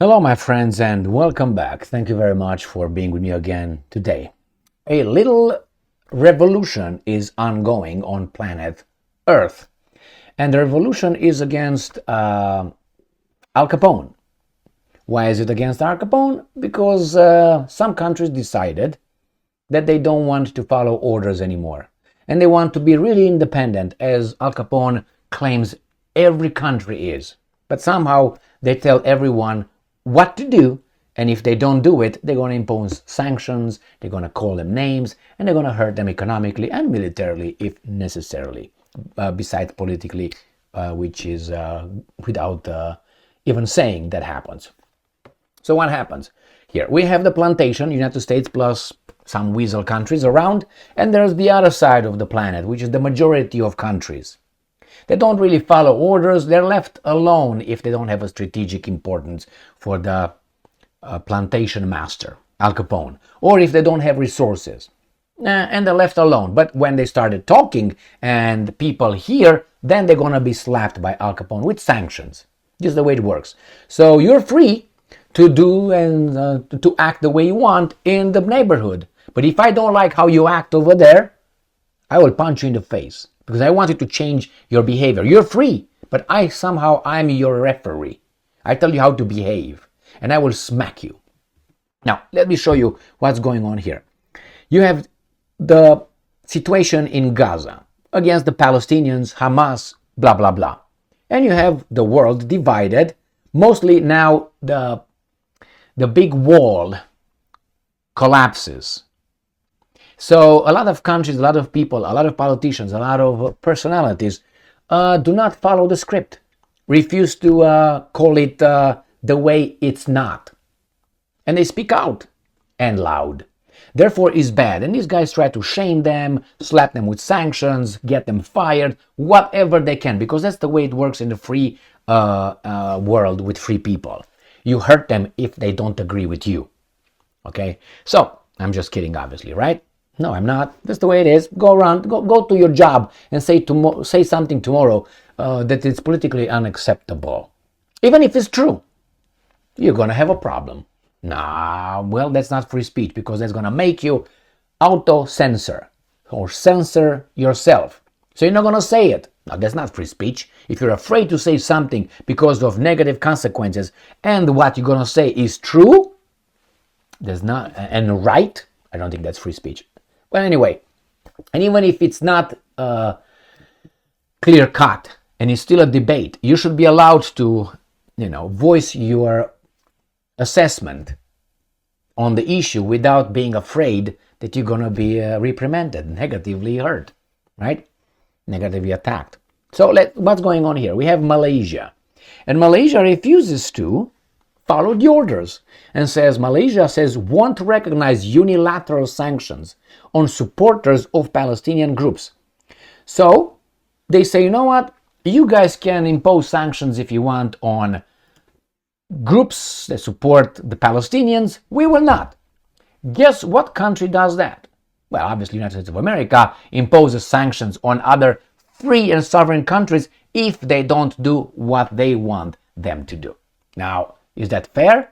Hello, my friends, and welcome back. Thank you very much for being with me again today. A little revolution is ongoing on planet Earth, and the revolution is against Al Capone. Why is it against Al Capone? Because some countries decided that they don't want to follow orders anymore, and they want to be really independent, as Al Capone claims every country is. But somehow they tell everyone what to do, and if they don't do it, they're going to impose sanctions, they're going to call them names, and they're going to hurt them economically and militarily if necessarily, besides politically, which is without even saying that happens. So what happens? Here we have the plantation, United States plus some weasel countries around, and there's the other side of the planet, which is the majority of countries. They don't really follow orders. They're left alone if they don't have a strategic importance for the plantation master, Al Capone, or if they don't have resources. And they're left alone. But when they started talking and people hear, then they're going to be slapped by Al Capone with sanctions. Just the way it works. So you're free to do and to act the way you want in the neighborhood. But if I don't like how you act over there, I will punch you in the face. Because I want you to change your behavior. You're free, but I'm your referee. I tell you how to behave, and I will smack you. Now, let me show you what's going on here. You have the situation in Gaza against the Palestinians, Hamas, blah, blah, blah. And you have the world divided. Mostly now the big wall collapses. So a lot of countries, a lot of people, a lot of politicians, a lot of personalities do not follow the script, refuse to call it the way it's not. And they speak out and loud. Therefore, it's bad. And these guys try to shame them, slap them with sanctions, get them fired, whatever they can, because that's the way it works in the free world with free people. You hurt them if they don't agree with you. Okay? So, I'm just kidding, obviously, right? No, I'm not. That's the way it is. Go around, go to your job and say something tomorrow that is politically unacceptable. Even if it's true, you're going to have a problem. Nah, well, that's not free speech because that's going to make you auto-censor or censor yourself. So you're not going to say it. Now, that's not free speech. If you're afraid to say something because of negative consequences and what you're going to say is true, there's not, and right, I don't think that's free speech. Well, anyway, and even if it's not clear cut and it's still a debate, you should be allowed to, voice your assessment on the issue without being afraid that you're going to be reprimanded, negatively hurt, right? Negatively attacked. So what's going on here? We have Malaysia, and Malaysia refuses to follow the orders and Malaysia says won't recognize unilateral sanctions on supporters of Palestinian groups. So they say, you know what? You guys can impose sanctions if you want on groups that support the Palestinians. We will not. Guess what country does that? Well, obviously, United States of America imposes sanctions on other free and sovereign countries if they don't do what they want them to do. Now, is that fair?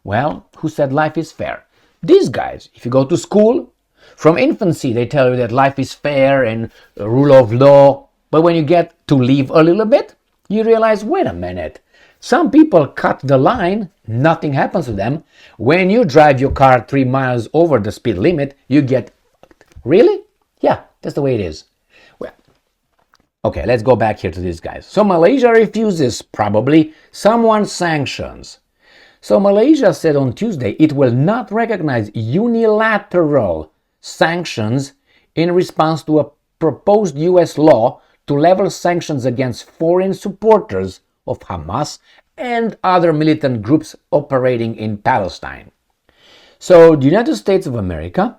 Well, who said life is fair? These guys, if you go to school, from infancy they tell you that life is fair and rule of law, but when you get to live a little bit, you realize, wait a minute, some people cut the line, nothing happens to them. When you drive your car 3 miles over the speed limit, you get fucked. Really? Yeah, that's the way it is. Well, okay, let's go back here to these guys. So Malaysia refuses, probably, someone's sanctions. So Malaysia said on Tuesday it will not recognize unilateral sanctions in response to a proposed US law to level sanctions against foreign supporters of Hamas and other militant groups operating in Palestine. So the United States of America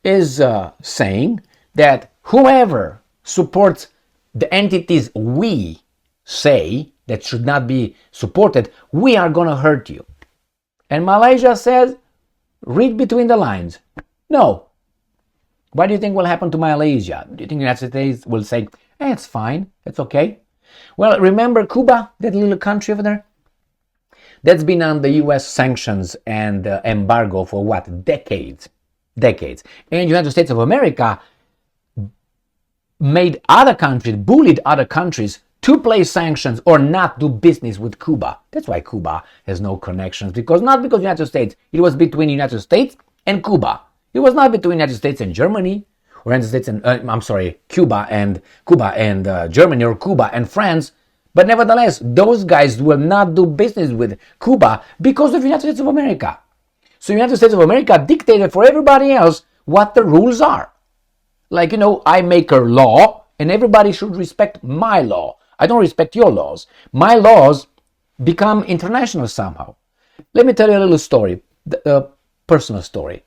is saying that whoever supports the entities we say that should not be supported, we are going to hurt you. And Malaysia says, read between the lines. No. What do you think will happen to Malaysia? Do you think the United States will say, it's fine, it's okay? Well, remember Cuba, that little country over there? that's been under US sanctions and embargo for what? Decades. And the United States of America made other countries, bullied other countries to place sanctions or not do business with Cuba. That's why Cuba has no connections, not because the United States, it was between the United States and Cuba. It was not between the United States and Germany, or United States and Cuba and Germany, or Cuba and France. But nevertheless, those guys will not do business with Cuba because of the United States of America. So the United States of America dictated for everybody else what the rules are. Like, I make a law and everybody should respect my law. I don't respect your laws. My laws become international somehow. Let me tell you a little story, a personal story.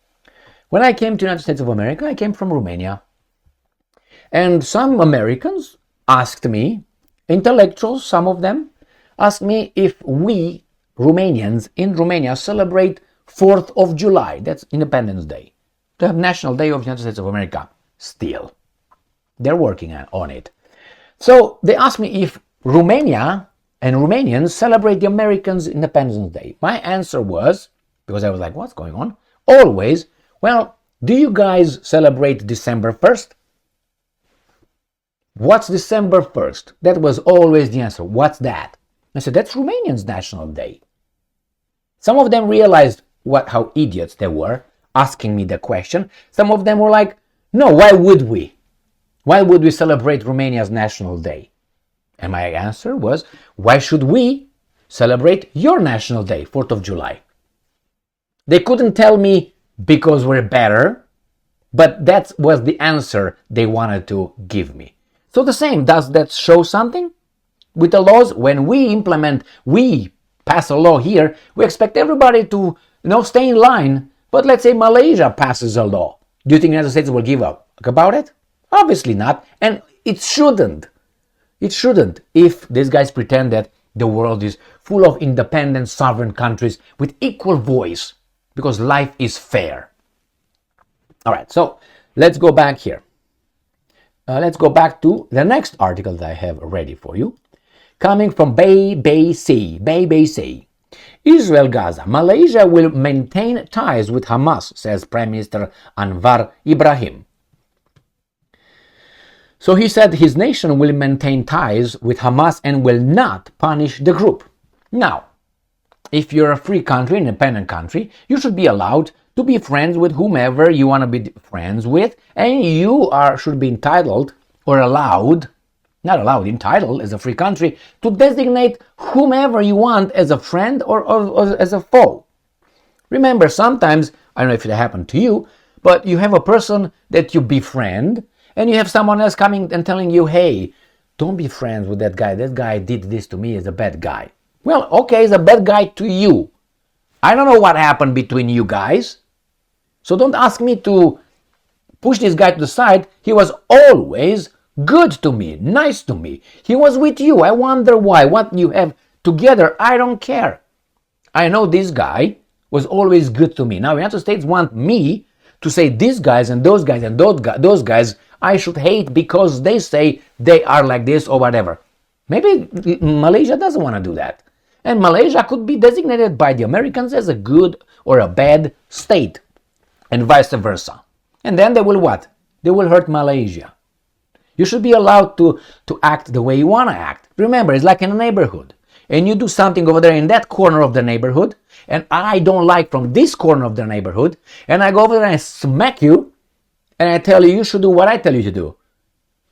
When I came to the United States of America, I came from Romania. And some Americans asked me, intellectuals, some of them, asked me if we, Romanians, in Romania celebrate 4th of July. That's Independence Day. The National Day of the United States of America. Still. They're working on it. So they asked me if Romania and Romanians celebrate the Americans' Independence Day. My answer was, because I was like, what's going on? Always, well, do you guys celebrate December 1st? What's December 1st? That was always the answer. What's that? I said, that's Romanians' National Day. Some of them realized how idiots they were asking me the question. Some of them were like, no, why would we? Why would we celebrate Romania's National Day? And my answer was, why should we celebrate your National Day, 4th of July? They couldn't tell me because we're better, but that was the answer they wanted to give me. So the same, does that show something? With the laws, when we pass a law here, we expect everybody to stay in line. But let's say Malaysia passes a law. Do you think the United States will give up about it? Obviously not. And it shouldn't. It shouldn't if these guys pretend that the world is full of independent, sovereign countries with equal voice, because life is fair. All right, so let's go back here. Let's go back to the next article that I have ready for you. Coming from BBC. Israel Gaza. Malaysia will maintain ties with Hamas, says Prime Minister Anwar Ibrahim. So he said his nation will maintain ties with Hamas and will not punish the group. Now, if you're a free country, independent country, you should be allowed to be friends with whomever you want to be friends with, and you should be entitled or allowed, not allowed, entitled as a free country, to designate whomever you want as a friend or as a foe. Remember, sometimes, I don't know if it happened to you, but you have a person that you befriend, and you have someone else coming and telling you, hey, don't be friends with that guy. That guy did this to me, as a bad guy. Well, okay, he's a bad guy to you. I don't know what happened between you guys. So don't ask me to push this guy to the side. He was always good to me, nice to me. He was with you. I wonder why. What you have together, I don't care. I know this guy was always good to me. Now, the United States want me to say these guys and those guys and those guys I should hate because they say they are like this or whatever. Maybe Malaysia doesn't want to do that. And Malaysia could be designated by the Americans as a good or a bad state, and vice versa. And then they will what? They will hurt Malaysia. You should be allowed to act the way you want to act. Remember, it's like in a neighborhood. And you do something over there in that corner of the neighborhood, and I don't like from this corner of the neighborhood, and I go over there and I smack you, and I tell you, you should do what I tell you to do.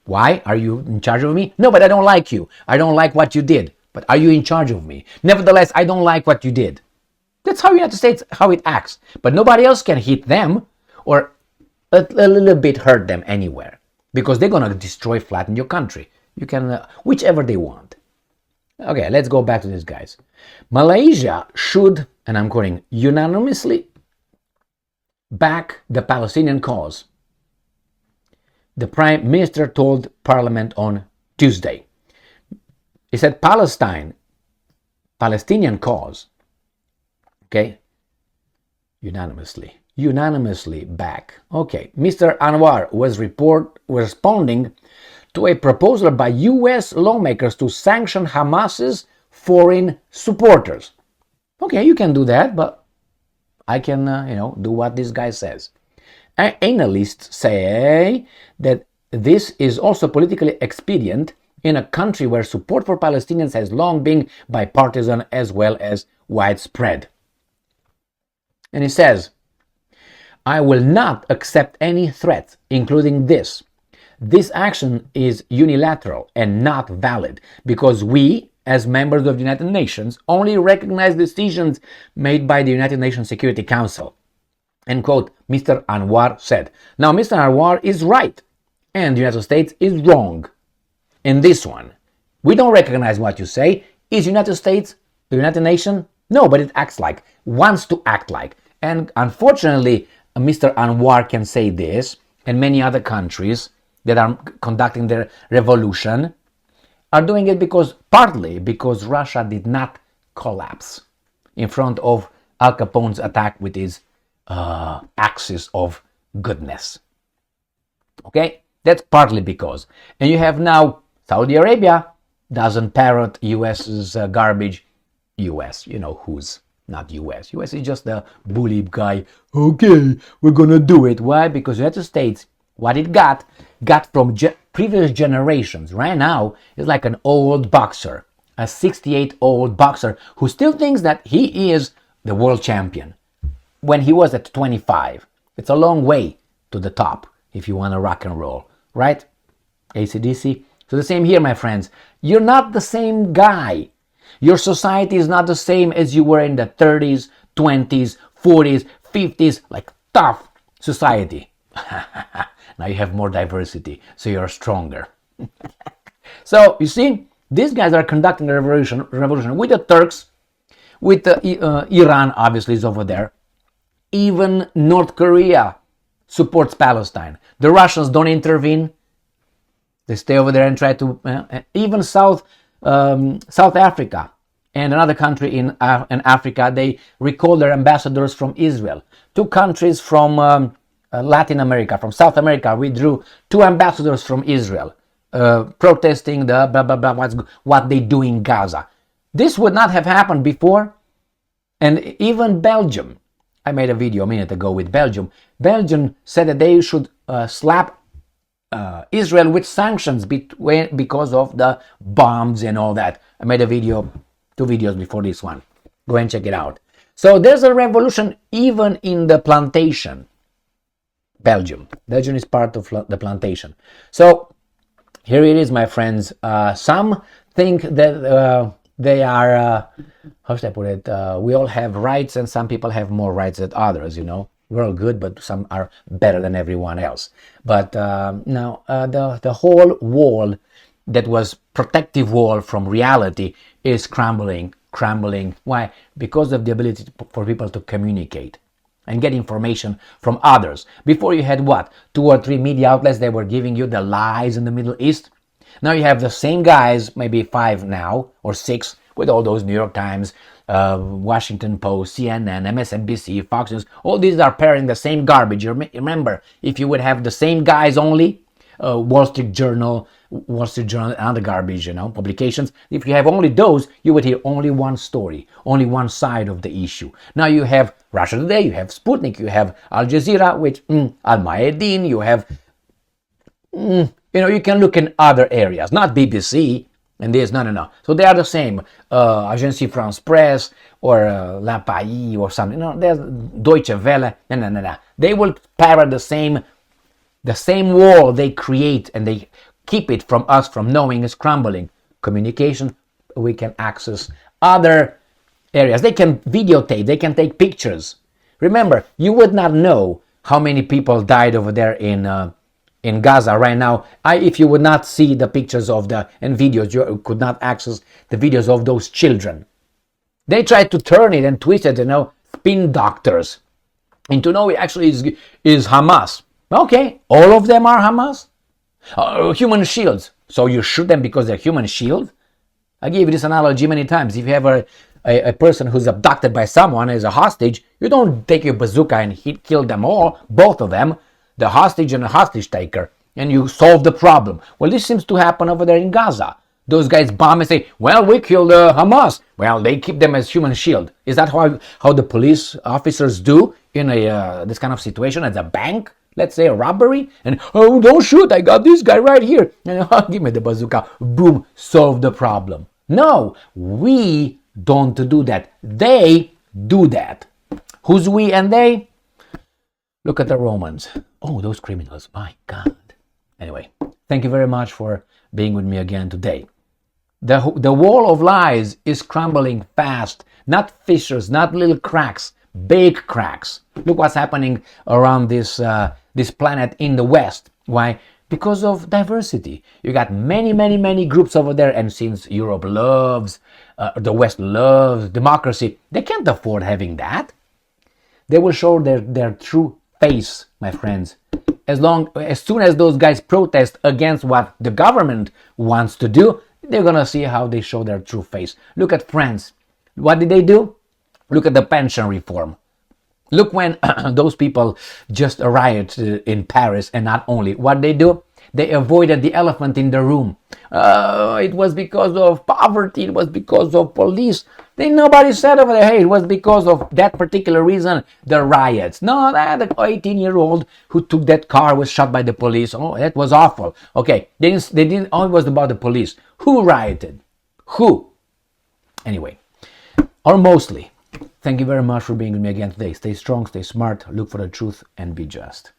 Why? Are you in charge of me? No, but I don't like you. I don't like what you did. But are you in charge of me? Nevertheless, I don't like what you did. That's how the United States, how it acts. But nobody else can hit them or a little bit hurt them anywhere, because they're going to destroy, flatten your country. You can, whichever they want. Okay, let's go back to these guys. Malaysia should, and I'm quoting, unanimously back the Palestinian cause. The Prime Minister told Parliament on Tuesday. He said Palestinian cause, okay, unanimously back. Okay, Mr. Anwar was responding to a proposal by U.S. lawmakers to sanction Hamas's foreign supporters. Okay, you can do that, but I can, do what this guy says. Analysts say that this is also politically expedient in a country where support for Palestinians has long been bipartisan as well as widespread. And he says, I will not accept any threat, including this. This action is unilateral and not valid because we, as members of the United Nations, only recognize decisions made by the United Nations Security Council. End quote, Mr. Anwar said. Now, Mr. Anwar is right, and the United States is wrong in this one. We don't recognize what you say. Is United States the United Nations? No, but it wants to act like. And unfortunately, Mr. Anwar can say this, and many other countries that are conducting their revolution are doing it partly because Russia did not collapse in front of Al Capone's attack with his axis of goodness. Okay, that's partly because. And you have now Saudi Arabia doesn't parrot US's garbage. US, who's not US. US is just the bully guy. Okay, we're gonna do it. Why? Because the United States, what it got from previous generations. Right now, is like an old boxer, a 68-old boxer who still thinks that he is the world champion when he was at 25. It's a long way to the top if you want to rock and roll, right? AC/DC. So the same here, my friends. You're not the same guy. Your society is not the same as you were in the 30s, 20s, 40s, 50s, like tough society. Now you have more diversity, so you're stronger. So, you see, these guys are conducting a revolution with the Turks, with Iran, obviously, is over there. Even North Korea supports Palestine. The Russians don't intervene. They stay over there and try to... even South Africa and another country in Africa, they recall their ambassadors from Israel. Two countries from Latin America, from South America, withdrew 2 ambassadors from Israel, protesting the blah, blah, blah, what they do in Gaza. This would not have happened before. And even Belgium, I made a video a minute ago with Belgium. Belgium said that they should slap Israel with sanctions because of the bombs and all that. I made a video, 2 videos before this one. Go and check it out. So there's a revolution even in the plantation. Belgium is part of the plantation. So here it is, my friends. Some think that they are, how should I put it? We all have rights, and some people have more rights than others, We're all good, but some are better than everyone else. But now the whole wall that was protective wall from reality is crumbling. Why? Because of the ability for people to communicate and get information from others. Before you had 2 or 3 media outlets that were giving you the lies in the Middle East. Now you have the same guys, maybe 5 now, or 6, with all those New York Times, Washington Post, CNN, MSNBC, Fox News. All these are parroting the same garbage. Remember, if you would have the same guys only, Wall Street Journal, and other garbage, publications. If you have only those, you would hear only one story, only one side of the issue. Now you have Russia Today, you have Sputnik, you have Al Jazeera, which Al Mayadeen, you have, you can look in other areas, not BBC and this, no. So they are the same, Agence France Presse or La Pays or something. There's Deutsche Welle, no. They will parrot the same wall they create, and they keep it from us from knowing is crumbling. Communication, we can access other areas. They can videotape, they can take pictures. Remember, you would not know how many people died over there in Gaza right now. If you would not see the pictures and videos, you could not access the videos of those children. They tried to turn it and twist it, spin doctors into it actually is Hamas. Okay, all of them are Hamas. Human shields. So you shoot them because they're human shields? I gave you this analogy many times. If you have a person who's abducted by someone as a hostage, you don't take your bazooka and kill them all, both of them, the hostage and the hostage taker, and you solve the problem. Well, this seems to happen over there in Gaza. Those guys bomb and say, well, we killed Hamas. Well, they keep them as human shield. Is that how the police officers do in this kind of situation at a bank? Let's say a robbery. And, oh, don't shoot. I got this guy right here. And, oh, give me the bazooka. Boom. Solve the problem. No, we don't do that. They do that. Who's we and they? Look at the Romans. Oh, those criminals. My God. Anyway, thank you very much for being with me again today. The wall of lies is crumbling fast. Not fissures, not little cracks, big cracks. Look what's happening around this planet in the West. Why? Because of diversity. You got many groups over there, and since Europe loves, the West loves democracy, they can't afford having that. They will show their true face, my friends. As soon as those guys protest against what the government wants to do, they're gonna see how they show their true face. Look at France. What did they do? Look at the pension reform. Look when those people just rioted in Paris, and not only. What they do? They avoided the elephant in the room. It was because of poverty. It was because of police. Nobody said over there, hey, it was because of that particular reason, the riots. No, the 18-year-old who took that car was shot by the police. Oh, that was awful. Okay, they didn't. Oh, it was about the police. Who rioted? Who? Anyway, or mostly. Thank you very much for being with me again today. Stay strong, stay smart, look for the truth, and be just.